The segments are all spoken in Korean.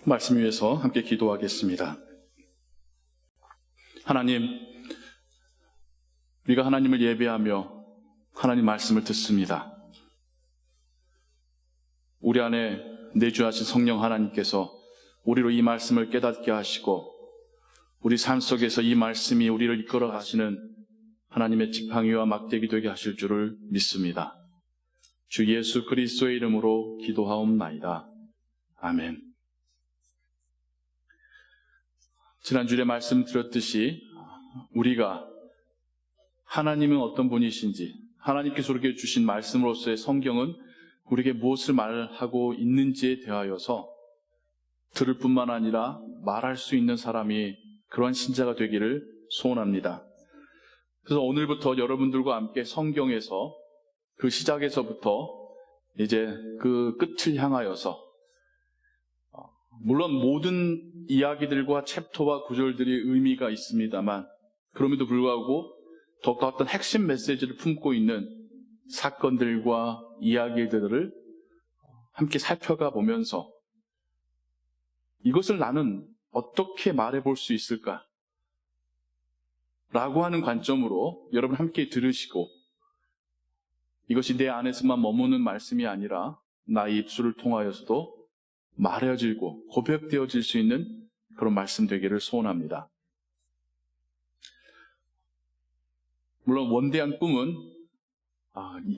말씀 위해서 함께 기도하겠습니다. 하나님, 우리가 하나님을 예배하며 하나님 말씀을 듣습니다. 우리 안에 내주하신 성령 하나님께서 우리로 이 말씀을 깨닫게 하시고 우리 삶 속에서 이 말씀이 우리를 이끌어 가시는 하나님의 지팡이와 막대기 되게 하실 줄을 믿습니다. 주 예수 그리스도의 이름으로 기도하옵나이다. 아멘. 지난주에 말씀드렸듯이 우리가 하나님은 어떤 분이신지, 하나님께서 우리에게 주신 말씀으로서의 성경은 우리에게 무엇을 말하고 있는지에 대하여서 들을 뿐만 아니라 말할 수 있는 사람이 그러한 신자가 되기를 소원합니다. 그래서 오늘부터 여러분들과 함께 성경에서 그 시작에서부터 이제 그 끝을 향하여서 물론 모든 이야기들과 챕터와 구절들이 의미가 있습니다만 그럼에도 불구하고 더욱더 어떤 핵심 메시지를 품고 있는 사건들과 이야기들을 함께 살펴가 보면서 이것을 나는 어떻게 말해볼 수 있을까? 라고 하는 관점으로 여러분 함께 들으시고 이것이 내 안에서만 머무는 말씀이 아니라 나의 입술을 통하여서도 말해지고 고백되어질 수 있는 그런 말씀 되기를 소원합니다. 물론 원대한 꿈은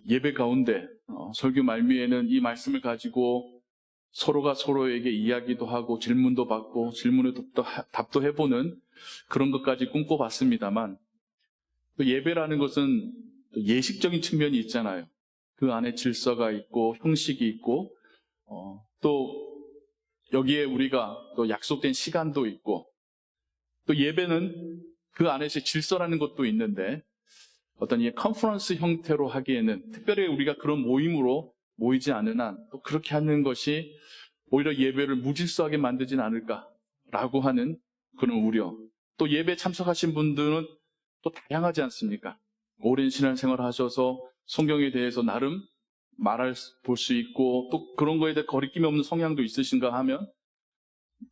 예배 가운데 설교 말미에는 이 말씀을 가지고 서로가 서로에게 이야기도 하고 질문도 받고 질문에 답도 해보는 그런 것까지 꿈꿔봤습니다만 또 예배라는 것은 예식적인 측면이 있잖아요. 그 안에 질서가 있고 형식이 있고 또 여기에 우리가 또 약속된 시간도 있고 또 예배는 그 안에서 질서라는 것도 있는데 어떤 이 컨퍼런스 형태로 하기에는 특별히 우리가 그런 모임으로 모이지 않는 한 또 그렇게 하는 것이 오히려 예배를 무질서하게 만들진 않을까라고 하는 그런 우려. 또 예배에 참석하신 분들은 또 다양하지 않습니까? 오랜 신앙생활을 하셔서 성경에 대해서 나름 볼 수 있고 또 그런 거에 대해 거리낌이 없는 성향도 있으신가 하면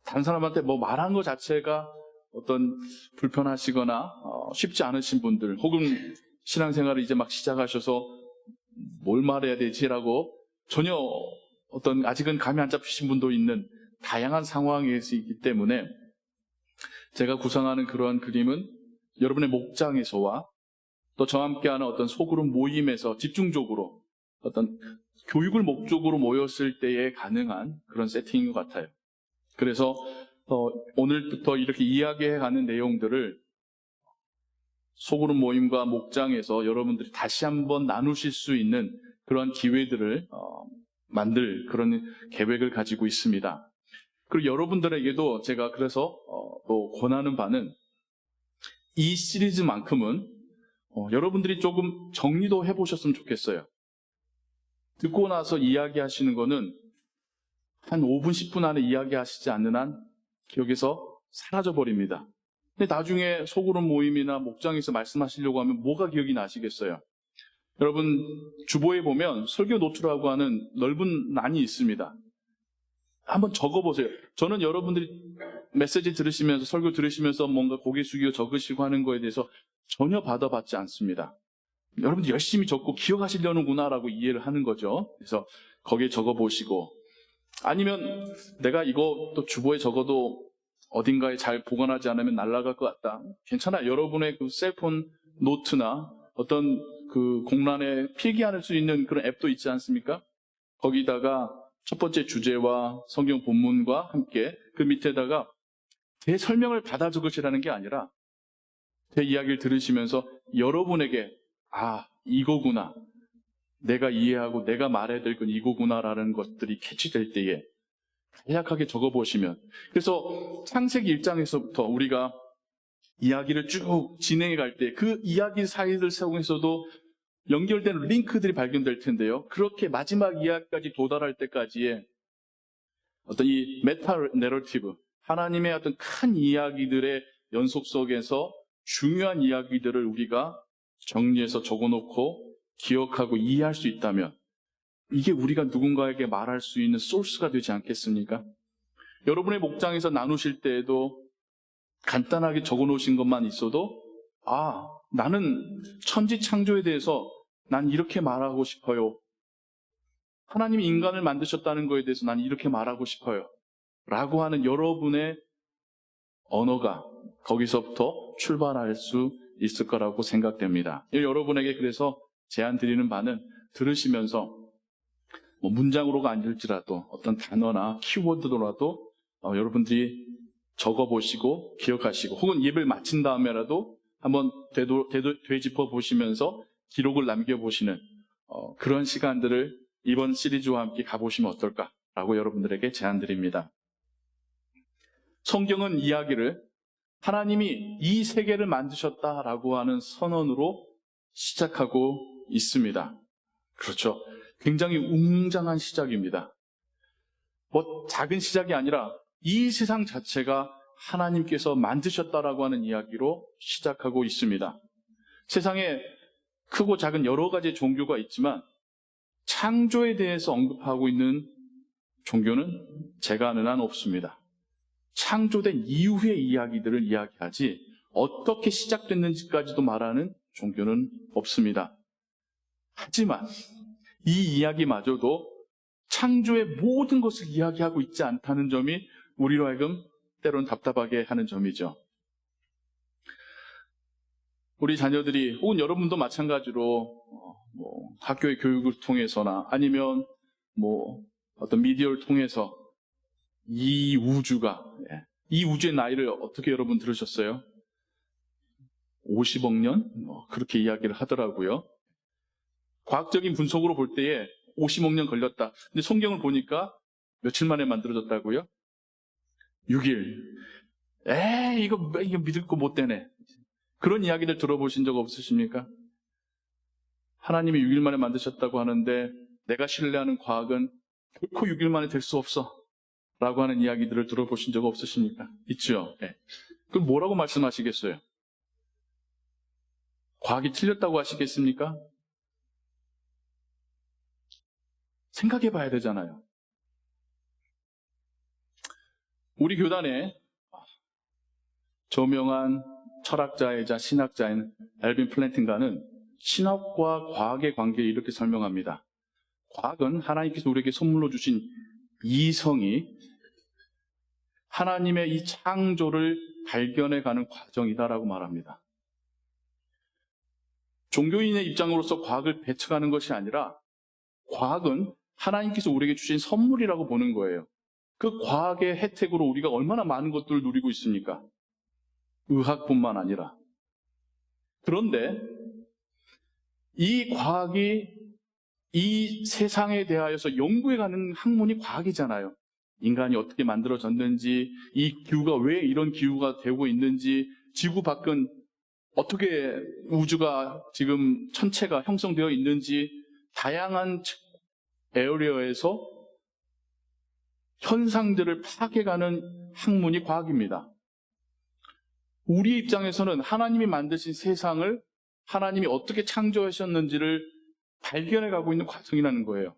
다른 사람한테 뭐 말한 것 자체가 어떤 불편하시거나 쉽지 않으신 분들 혹은 신앙생활을 이제 막 시작하셔서 뭘 말해야 되지라고 전혀 어떤 아직은 감이 안 잡히신 분도 있는 다양한 상황에서 있기 때문에 제가 구상하는 그러한 그림은 여러분의 목장에서와 또 저와 함께하는 어떤 소그룹 모임에서 집중적으로 어떤 교육을 목적으로 모였을 때에 가능한 그런 세팅인 것 같아요. 그래서 오늘부터 이렇게 이야기해가는 내용들을 소그룹 모임과 목장에서 여러분들이 다시 한번 나누실 수 있는 그런 기회들을 만들 그런 계획을 가지고 있습니다. 그리고 여러분들에게도 제가 그래서 또 권하는 바는 이 시리즈만큼은 여러분들이 조금 정리도 해보셨으면 좋겠어요. 듣고 나서 이야기하시는 거는 한 5분, 10분 안에 이야기하시지 않는 한 기억에서 사라져버립니다. 근데 나중에 소그룹 모임이나 목장에서 말씀하시려고 하면 뭐가 기억이 나시겠어요? 여러분 주보에 보면 설교 노트라고 하는 넓은 란이 있습니다. 한번 적어보세요. 저는 여러분들이 메시지 들으시면서 설교 들으시면서 뭔가 고개 숙이고 적으시고 하는 거에 대해서 전혀 받아받지 않습니다. 여러분들 열심히 적고 기억하시려는구나 라고 이해를 하는 거죠. 그래서 거기에 적어보시고 아니면 내가 이거 또 주보에 적어도 어딘가에 잘 보관하지 않으면 날아갈 것 같다. 괜찮아. 여러분의 그 셀폰 노트나 어떤 그 공란에 필기할 수 있는 그런 앱도 있지 않습니까? 거기다가 첫 번째 주제와 성경 본문과 함께 그 밑에다가 제 설명을 받아 적으시라는 게 아니라 제 이야기를 들으시면서 여러분에게 이거구나. 내가 이해하고 내가 말해야 될 건 이거구나라는 것들이 캐치될 때에 간략하게 적어보시면 그래서 창세기 1장에서부터 우리가 이야기를 쭉 진행해 갈 때 그 이야기 사이들 속에서도 연결된 링크들이 발견될 텐데요. 그렇게 마지막 이야기까지 도달할 때까지의 어떤 이 메타 내러티브, 하나님의 어떤 큰 이야기들의 연속 속에서 중요한 이야기들을 우리가 정리해서 적어놓고 기억하고 이해할 수 있다면 이게 우리가 누군가에게 말할 수 있는 소스가 되지 않겠습니까? 여러분의 목장에서 나누실 때에도 간단하게 적어 놓으신 것만 있어도 나는 천지 창조에 대해서 난 이렇게 말하고 싶어요. 하나님이 인간을 만드셨다는 것에 대해서 난 이렇게 말하고 싶어요. 라고 하는 여러분의 언어가 거기서부터 출발할 수 있을 거라고 생각됩니다. 여러분에게 그래서 제안 드리는 바는 들으시면서 문장으로가 아닐지라도 어떤 단어나 키워드로라도 여러분들이 적어보시고 기억하시고 혹은 예배를 마친 다음에라도 한번 되짚어 보시면서 기록을 남겨보시는 그런 시간들을 이번 시리즈와 함께 가보시면 어떨까라고 여러분들에게 제안드립니다. 성경은 이야기를 하나님이 이 세계를 만드셨다라고 하는 선언으로 시작하고 있습니다. 그렇죠. 굉장히 웅장한 시작입니다. 작은 시작이 아니라 이 세상 자체가 하나님께서 만드셨다라고 하는 이야기로 시작하고 있습니다. 세상에 크고 작은 여러 가지 종교가 있지만 창조에 대해서 언급하고 있는 종교는 제가 아는 한 없습니다. 창조된 이후의 이야기들을 이야기하지 어떻게 시작됐는지까지도 말하는 종교는 없습니다. 하지만 이 이야기마저도 창조의 모든 것을 이야기하고 있지 않다는 점이 우리로 하여금 때로는 답답하게 하는 점이죠. 우리 자녀들이 혹은 여러분도 마찬가지로 학교의 교육을 통해서나 아니면 어떤 미디어를 통해서 이 우주의 나이를 어떻게 여러분 들으셨어요? 50억 년? 그렇게 이야기를 하더라고요. 과학적인 분석으로 볼 때에 50억 년 걸렸다. 근데 성경을 보니까 며칠 만에 만들어졌다고요? 6일. 이거 믿을 거 못 되네. 그런 이야기를 들어보신 적 없으십니까? 하나님이 6일 만에 만드셨다고 하는데 내가 신뢰하는 과학은 결코 6일 만에 될 수 없어. 라고 하는 이야기들을 들어보신 적 없으십니까? 있죠? 네. 그럼 뭐라고 말씀하시겠어요? 과학이 틀렸다고 하시겠습니까? 생각해 봐야 되잖아요. 우리 교단에 저명한 철학자이자 신학자인 엘빈 플랜팅가는 신학과 과학의 관계를 이렇게 설명합니다. 과학은 하나님께서 우리에게 선물로 주신 이성이 하나님의 이 창조를 발견해가는 과정이다라고 말합니다. 종교인의 입장으로서 과학을 배척하는 것이 아니라 과학은 하나님께서 우리에게 주신 선물이라고 보는 거예요. 그 과학의 혜택으로 우리가 얼마나 많은 것들을 누리고 있습니까? 의학뿐만 아니라. 그런데 이 과학이 이 세상에 대하여서 연구해가는 학문이 과학이잖아요. 인간이 어떻게 만들어졌는지, 이 기후가 왜 이런 기후가 되고 있는지, 지구 밖은 어떻게 우주가 지금 천체가 형성되어 있는지, 다양한 에어리어에서 현상들을 파악해가는 학문이 과학입니다. 우리 입장에서는 하나님이 만드신 세상을 하나님이 어떻게 창조하셨는지를 발견해가고 있는 과정이라는 거예요.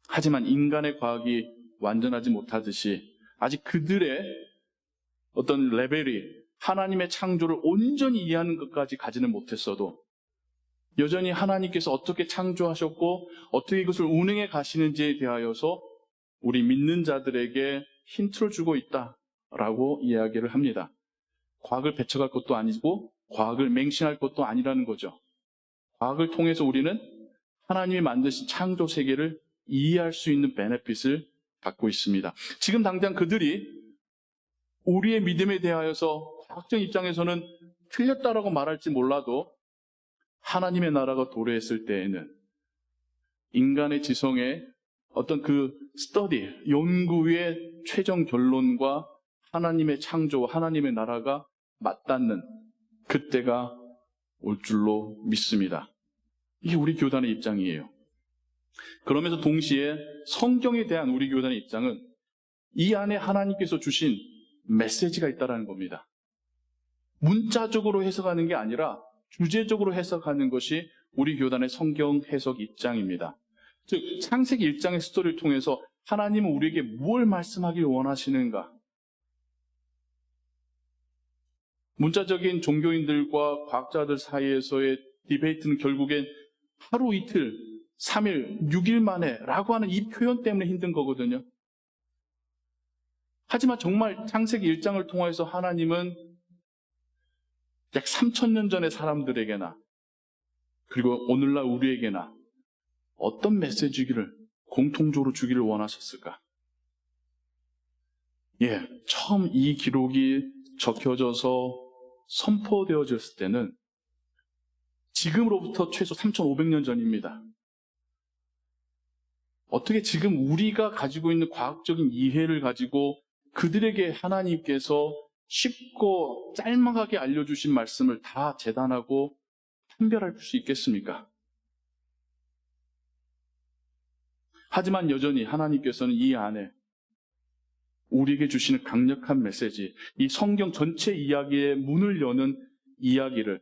하지만 인간의 과학이 완전하지 못하듯이 아직 그들의 어떤 레벨이 하나님의 창조를 온전히 이해하는 것까지 가지는 못했어도 여전히 하나님께서 어떻게 창조하셨고 어떻게 이것을 운행해 가시는지에 대하여서 우리 믿는 자들에게 힌트를 주고 있다라고 이야기를 합니다. 과학을 배척할 것도 아니고 과학을 맹신할 것도 아니라는 거죠. 과학을 통해서 우리는 하나님이 만드신 창조 세계를 이해할 수 있는 베네핏을 갖고 있습니다. 지금 당장 그들이 우리의 믿음에 대하여서 과학적 입장에서는 틀렸다라고 말할지 몰라도 하나님의 나라가 도래했을 때에는 인간의 지성의 어떤 그 스터디, 연구의 최종 결론과 하나님의 창조와 하나님의 나라가 맞닿는 그때가 올 줄로 믿습니다. 이게 우리 교단의 입장이에요. 그러면서 동시에 성경에 대한 우리 교단의 입장은 이 안에 하나님께서 주신 메시지가 있다는 겁니다. 문자적으로 해석하는 게 아니라 주제적으로 해석하는 것이 우리 교단의 성경 해석 입장입니다. 즉 창세기 1장의 스토리를 통해서 하나님은 우리에게 무엇을 말씀하길 원하시는가? 문자적인 종교인들과 과학자들 사이에서의 디베이트는 결국엔 하루 이틀, 3일, 6일 만에 라고 하는 이 표현 때문에 힘든 거거든요. 하지만 정말 창세기 1장을 통해서 하나님은 약 3,000년 전의 사람들에게나 그리고 오늘날 우리에게나 어떤 메시지를 공통적으로 주기를 원하셨을까? 처음 이 기록이 적혀져서 선포되어졌을 때는 지금으로부터 최소 3,500년 전입니다. 어떻게 지금 우리가 가지고 있는 과학적인 이해를 가지고 그들에게 하나님께서 쉽고 짤막하게 알려주신 말씀을 다 재단하고 판별할 수 있겠습니까? 하지만 여전히 하나님께서는 이 안에 우리에게 주시는 강력한 메시지, 이 성경 전체 이야기의 문을 여는 이야기를,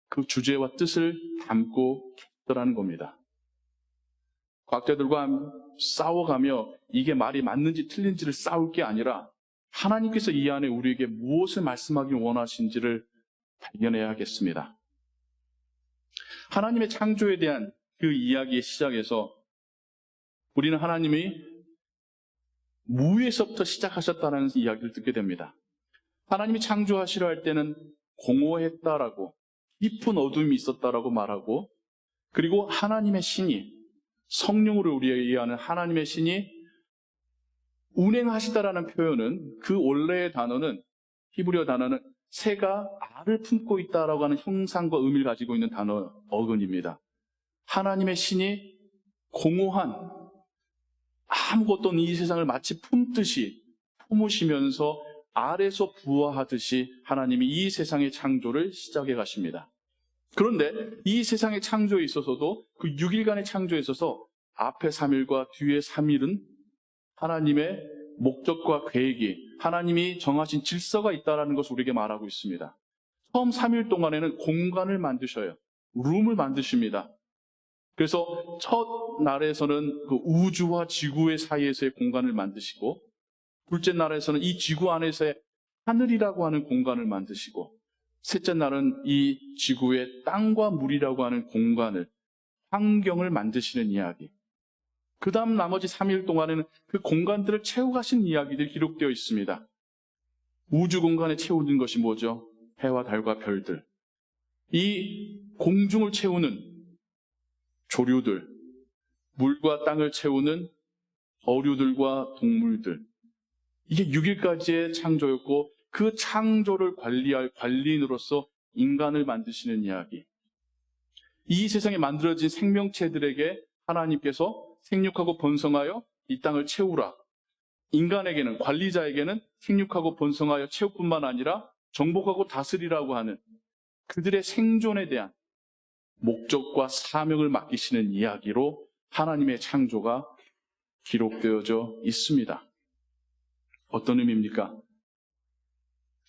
그 주제와 뜻을 담고 있더라는 겁니다. 과학자들과 싸워가며 이게 말이 맞는지 틀린지를 싸울 게 아니라 하나님께서 이 안에 우리에게 무엇을 말씀하길 원하신지를 발견해야겠습니다. 하나님의 창조에 대한 그 이야기의 시작에서 우리는 하나님이 무에서부터 시작하셨다는 이야기를 듣게 됩니다. 하나님이 창조하시려 할 때는 공허했다라고, 깊은 어둠이 있었다라고 말하고, 그리고 하나님의 신이, 성령으로 우리에게 이해하는 하나님의 신이 운행하시다라는 표현은, 그 원래의 단어는, 히브리어 단어는 새가 알을 품고 있다라고 하는 형상과 의미를 가지고 있는 단어 어근입니다. 하나님의 신이 공허한, 아무것도 없는 이 세상을 마치 품듯이 품으시면서 알에서 부화하듯이 하나님이 이 세상의 창조를 시작해 가십니다. 그런데 이 세상의 창조에 있어서도 그 6일간의 창조에 있어서 앞에 3일과 뒤에 3일은 하나님의 목적과 계획이, 하나님이 정하신 질서가 있다는 것을 우리에게 말하고 있습니다. 처음 3일 동안에는 공간을 만드셔요. 룸을 만드십니다. 그래서 첫 날에서는 그 우주와 지구의 사이에서의 공간을 만드시고, 둘째 날에서는 이 지구 안에서의 하늘이라고 하는 공간을 만드시고, 셋째 날은 이 지구의 땅과 물이라고 하는 공간을, 환경을 만드시는 이야기. 그 다음 나머지 3일 동안에는 그 공간들을 채워가신 이야기들이 기록되어 있습니다. 우주 공간에 채우는 것이 뭐죠? 해와 달과 별들. 이 공중을 채우는 조류들, 물과 땅을 채우는 어류들과 동물들. 이게 6일까지의 창조였고, 그 창조를 관리할 관리인으로서 인간을 만드시는 이야기. 이 세상에 만들어진 생명체들에게 하나님께서 생육하고 번성하여 이 땅을 채우라. 인간에게는, 관리자에게는 생육하고 번성하여 채울 뿐만 아니라 정복하고 다스리라고 하는 그들의 생존에 대한 목적과 사명을 맡기시는 이야기로 하나님의 창조가 기록되어져 있습니다. 어떤 의미입니까?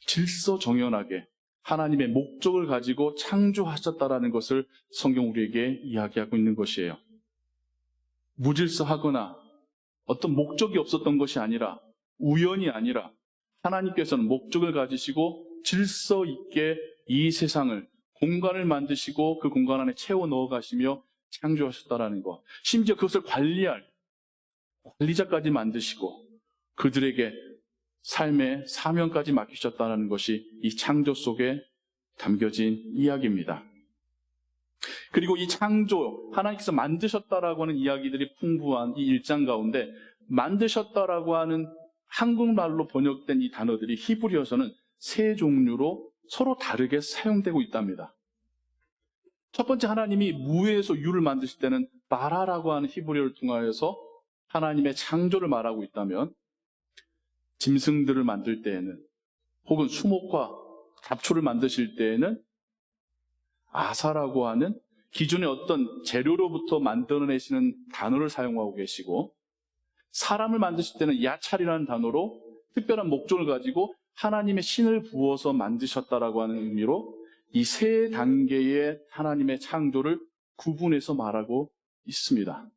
질서정연하게 하나님의 목적을 가지고 창조하셨다라는 것을 성경 우리에게 이야기하고 있는 것이에요. 무질서하거나 어떤 목적이 없었던 것이 아니라, 우연이 아니라 하나님께서는 목적을 가지시고 질서 있게 이 세상을, 공간을 만드시고 그 공간 안에 채워 넣어 가시며 창조하셨다라는 것. 심지어 그것을 관리할 관리자까지 만드시고 그들에게 삶의 사명까지 맡기셨다는 것이 이 창조 속에 담겨진 이야기입니다. 그리고 이 창조, 하나님께서 만드셨다라고 하는 이야기들이 풍부한 이 1장 가운데 만드셨다라고 하는 한국말로 번역된 이 단어들이 히브리어서는 세 종류로 서로 다르게 사용되고 있답니다. 첫 번째, 하나님이 무에서 유를 만드실 때는 바라라고 하는 히브리어를 통하여서 하나님의 창조를 말하고 있다면, 짐승들을 만들 때에는, 혹은 수목과 잡초를 만드실 때에는 아사라고 하는 기존의 어떤 재료로부터 만들어내시는 단어를 사용하고 계시고, 사람을 만드실 때는 야찰이라는 단어로 특별한 목적을 가지고 하나님의 신을 부어서 만드셨다라고 하는 의미로 이 세 단계의 하나님의 창조를 구분해서 말하고 있습니다.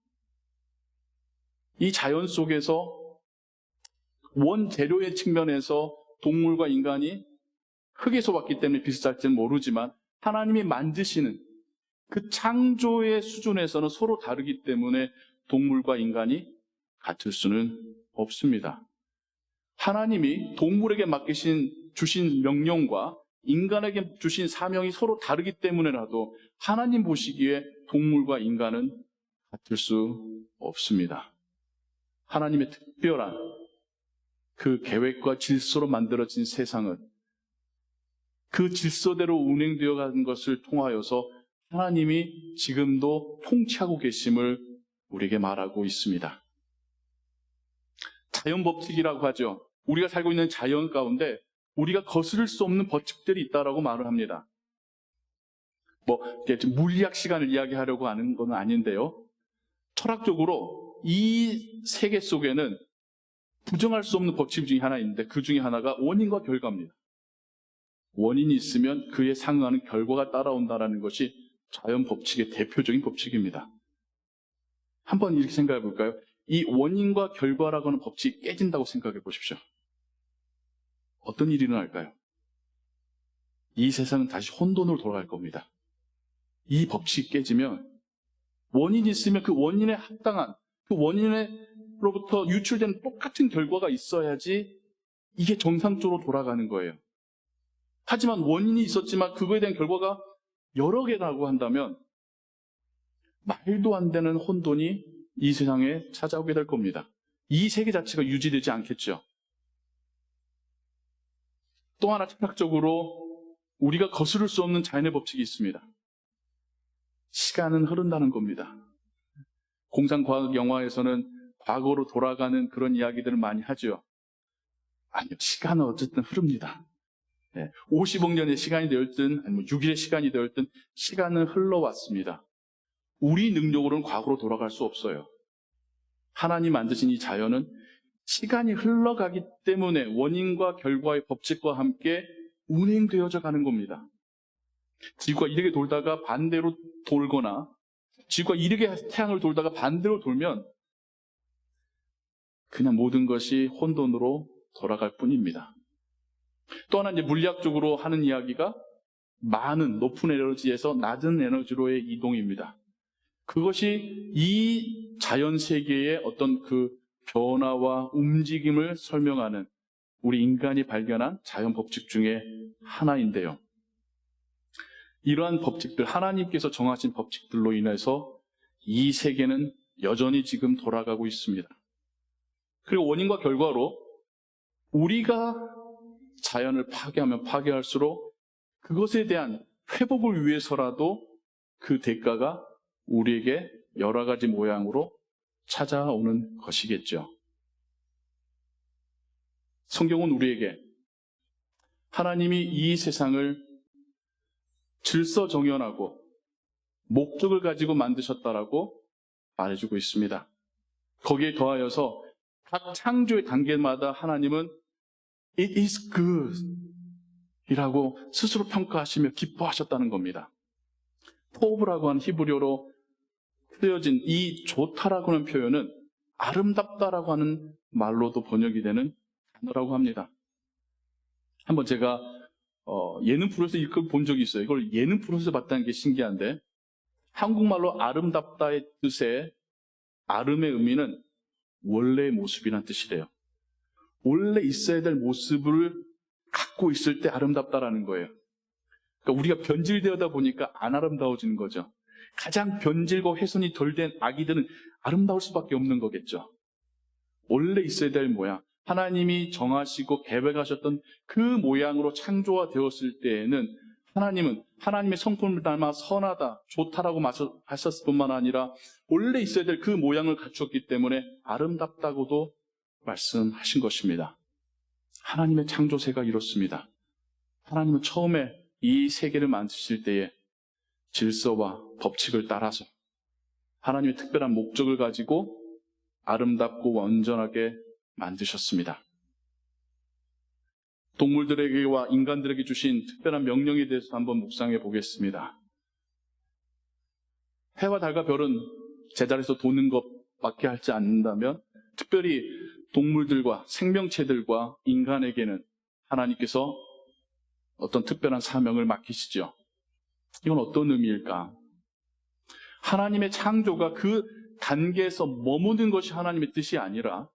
이 자연 속에서 원재료의 측면에서 동물과 인간이 흙에서 왔기 때문에 비슷할지는 모르지만 하나님이 만드시는 그 창조의 수준에서는 서로 다르기 때문에 동물과 인간이 같을 수는 없습니다. 하나님이 동물에게 주신 명령과 인간에게 주신 사명이 서로 다르기 때문에라도 하나님 보시기에 동물과 인간은 같을 수 없습니다. 하나님의 특별한 그 계획과 질서로 만들어진 세상은 그 질서대로 운행되어 가는 것을 통하여서 하나님이 지금도 통치하고 계심을 우리에게 말하고 있습니다. 자연 법칙이라고 하죠. 우리가 살고 있는 자연 가운데 우리가 거스를 수 없는 법칙들이 있다라고 말을 합니다. 물리학 시간을 이야기하려고 하는 건 아닌데요. 철학적으로 이 세계 속에는 부정할 수 없는 법칙 중에 하나 있는데 그 중에 하나가 원인과 결과입니다. 원인이 있으면 그에 상응하는 결과가 따라온다는 것이 자연 법칙의 대표적인 법칙입니다. 한번 이렇게 생각해 볼까요? 이 원인과 결과라고 하는 법칙이 깨진다고 생각해 보십시오. 어떤 일이 일어날까요? 이 세상은 다시 혼돈으로 돌아갈 겁니다. 이 법칙이 깨지면 원인이 있으면 그 원인에 합당한 그 원인으로부터 유출되는 똑같은 결과가 있어야지 이게 정상적으로 돌아가는 거예요. 하지만 원인이 있었지만 그거에 대한 결과가 여러 개라고 한다면 말도 안 되는 혼돈이 이 세상에 찾아오게 될 겁니다. 이 세계 자체가 유지되지 않겠죠. 또 하나 철학적으로 우리가 거스를 수 없는 자연의 법칙이 있습니다. 시간은 흐른다는 겁니다. 공상과학 영화에서는 과거로 돌아가는 그런 이야기들을 많이 하죠. 아니요, 시간은 어쨌든 흐릅니다. 50억 년의 시간이 되었든 아니면 6일의 시간이 되었든 시간은 흘러왔습니다. 우리 능력으로는 과거로 돌아갈 수 없어요. 하나님 만드신 이 자연은 시간이 흘러가기 때문에 원인과 결과의 법칙과 함께 운행되어져 가는 겁니다. 지구가 이렇게 돌다가 반대로 돌거나 지구가 이렇게 태양을 돌다가 반대로 돌면 그냥 모든 것이 혼돈으로 돌아갈 뿐입니다. 또 하나 이제 물리학적으로 하는 이야기가 많은 높은 에너지에서 낮은 에너지로의 이동입니다. 그것이 이 자연 세계의 어떤 그 변화와 움직임을 설명하는 우리 인간이 발견한 자연 법칙 중에 하나인데요. 이러한 법칙들, 하나님께서 정하신 법칙들로 인해서 이 세계는 여전히 지금 돌아가고 있습니다. 그리고 원인과 결과로 우리가 자연을 파괴하면 파괴할수록 그것에 대한 회복을 위해서라도 그 대가가 우리에게 여러 가지 모양으로 찾아오는 것이겠죠. 성경은 우리에게 하나님이 이 세상을 질서정연하고 목적을 가지고 만드셨다라고 말해주고 있습니다. 거기에 더하여서 각 창조의 단계마다 하나님은 It is good 이라고 스스로 평가하시며 기뻐하셨다는 겁니다. 토브라고 하는 히브리어로 쓰여진 이 좋다라고 하는 표현은 아름답다라고 하는 말로도 번역이 되는 단어라고 합니다. 한번 제가 예능 프로에서 이걸 본 적이 있어요. 이걸 예능 프로에서 봤다는 게 신기한데 한국말로 아름답다의 뜻의 아름의 의미는 원래의 모습이란 뜻이래요. 원래 있어야 될 모습을 갖고 있을 때 아름답다라는 거예요. 그러니까 우리가 변질되다 보니까 안 아름다워지는 거죠. 가장 변질과 훼손이 덜 된 아기들은 아름다울 수밖에 없는 거겠죠. 원래 있어야 될 모양, 하나님이 정하시고 계획하셨던 그 모양으로 창조가 되었을 때에는 하나님은 하나님의 성품을 닮아 선하다, 좋다라고 하셨을 뿐만 아니라 원래 있어야 될 그 모양을 갖추었기 때문에 아름답다고도 말씀하신 것입니다. 하나님의 창조세가 이렇습니다. 하나님은 처음에 이 세계를 만드실 때에 질서와 법칙을 따라서 하나님의 특별한 목적을 가지고 아름답고 온전하게 만드셨습니다. 동물들에게와 인간들에게 주신 특별한 명령에 대해서 한번 묵상해 보겠습니다. 해와 달과 별은 제자리에서 도는 것 맞게 하지 않는다면, 특별히 동물들과 생명체들과 인간에게는 하나님께서 어떤 특별한 사명을 맡기시죠. 이건 어떤 의미일까? 하나님의 창조가 그 단계에서 머무는 것이 하나님의 뜻이 아니라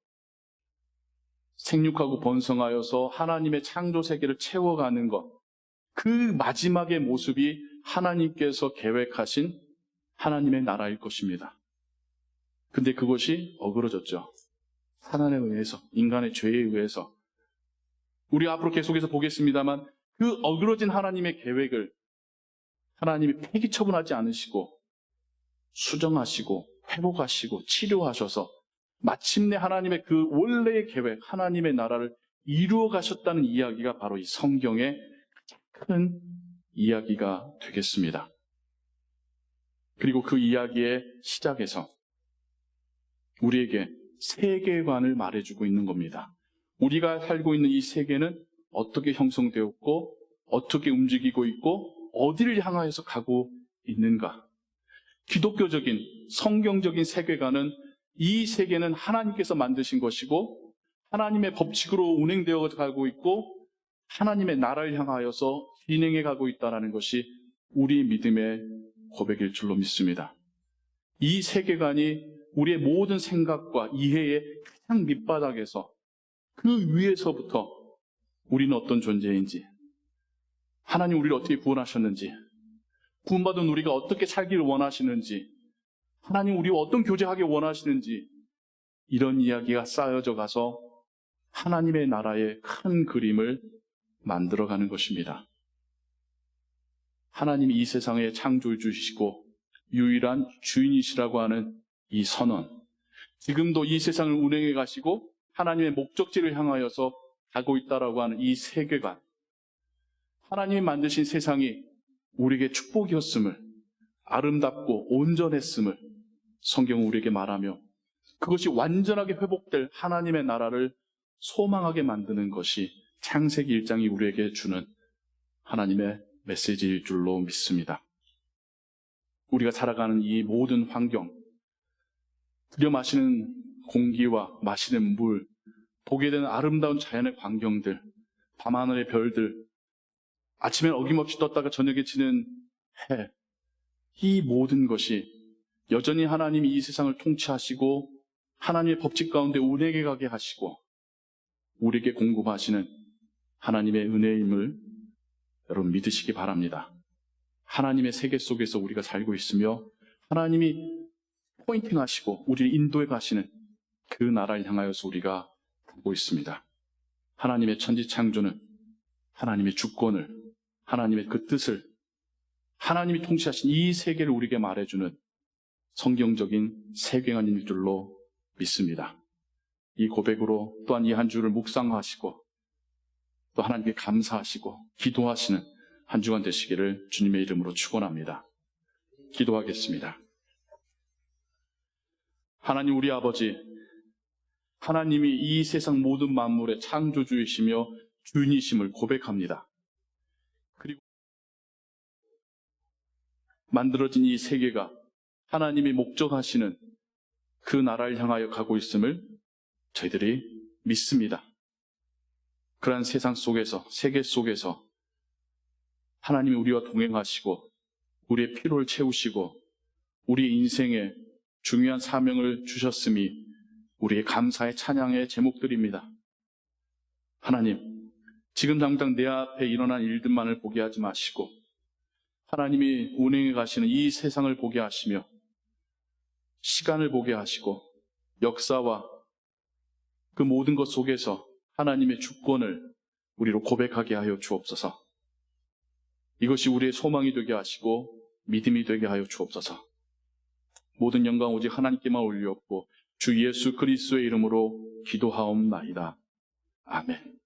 생육하고 번성하여서 하나님의 창조 세계를 채워가는 것, 그 마지막의 모습이 하나님께서 계획하신 하나님의 나라일 것입니다. 근데 그것이 어그러졌죠. 사단에 의해서, 인간의 죄에 의해서. 우리 앞으로 계속해서 보겠습니다만 그 어그러진 하나님의 계획을 하나님이 폐기 처분하지 않으시고 수정하시고 회복하시고 치료하셔서 마침내 하나님의 그 원래의 계획, 하나님의 나라를 이루어 가셨다는 이야기가 바로 이 성경의 큰 이야기가 되겠습니다. 그리고 그 이야기의 시작에서 우리에게 세계관을 말해주고 있는 겁니다. 우리가 살고 있는 이 세계는 어떻게 형성되었고 어떻게 움직이고 있고 어디를 향하여서 가고 있는가. 기독교적인 성경적인 세계관은 이 세계는 하나님께서 만드신 것이고 하나님의 법칙으로 운행되어 가고 있고 하나님의 나라를 향하여서 진행해 가고 있다는 것이 우리 믿음의 고백일 줄로 믿습니다. 이 세계관이 우리의 모든 생각과 이해의 가장 밑바닥에서 그 위에서부터 우리는 어떤 존재인지, 하나님 우리를 어떻게 구원하셨는지, 구원받은 우리가 어떻게 살기를 원하시는지, 하나님 우리와 어떤 교제하길 원하시는지, 이런 이야기가 쌓여져 가서 하나님의 나라의 큰 그림을 만들어가는 것입니다. 하나님이 이 세상의 창조주이시고 유일한 주인이시라고 하는 이 선언, 지금도 이 세상을 운행해 가시고 하나님의 목적지를 향하여서 가고 있다라고 하는 이 세계관, 하나님이 만드신 세상이 우리에게 축복이었음을, 아름답고 온전했음을 성경은 우리에게 말하며 그것이 완전하게 회복될 하나님의 나라를 소망하게 만드는 것이 창세기 1장이 우리에게 주는 하나님의 메시지일 줄로 믿습니다. 우리가 살아가는 이 모든 환경, 들여 마시는 공기와 마시는 물, 보게 되는 아름다운 자연의 광경들, 밤하늘의 별들, 아침엔 어김없이 떴다가 저녁에 지는 해, 이 모든 것이 여전히 하나님이 이 세상을 통치하시고 하나님의 법칙 가운데 운행해 가게 하시고 우리에게 공급하시는 하나님의 은혜임을 여러분 믿으시기 바랍니다. 하나님의 세계 속에서 우리가 살고 있으며 하나님이 포인팅하시고 우리를 인도해 가시는 그 나라를 향하여서 우리가 가고 있습니다. 하나님의 천지창조는 하나님의 주권을, 하나님의 그 뜻을, 하나님이 통치하신 이 세계를 우리에게 말해주는 성경적인 세계관인 줄로 믿습니다. 이 고백으로 또한 이 한 주를 묵상하시고 또 하나님께 감사하시고 기도하시는 한 주간 되시기를 주님의 이름으로 축원합니다. 기도하겠습니다. 하나님 우리 아버지, 하나님이 이 세상 모든 만물의 창조주이시며 주인이심을 고백합니다. 그리고 만들어진 이 세계가 하나님이 목적하시는 그 나라를 향하여 가고 있음을 저희들이 믿습니다. 그러한 세상 속에서, 세계 속에서 하나님이 우리와 동행하시고 우리의 필요를 채우시고 우리 인생에 중요한 사명을 주셨음이 우리의 감사의 찬양의 제목들입니다. 하나님, 지금 당장 내 앞에 일어난 일들만을 보게 하지 마시고 하나님이 운행해 가시는 이 세상을 보게 하시며 시간을 보게 하시고 역사와 그 모든 것 속에서 하나님의 주권을 우리로 고백하게 하여 주옵소서. 이것이 우리의 소망이 되게 하시고 믿음이 되게 하여 주옵소서. 모든 영광 오직 하나님께만 올리옵고 주 예수 그리스도의 이름으로 기도하옵나이다. 아멘.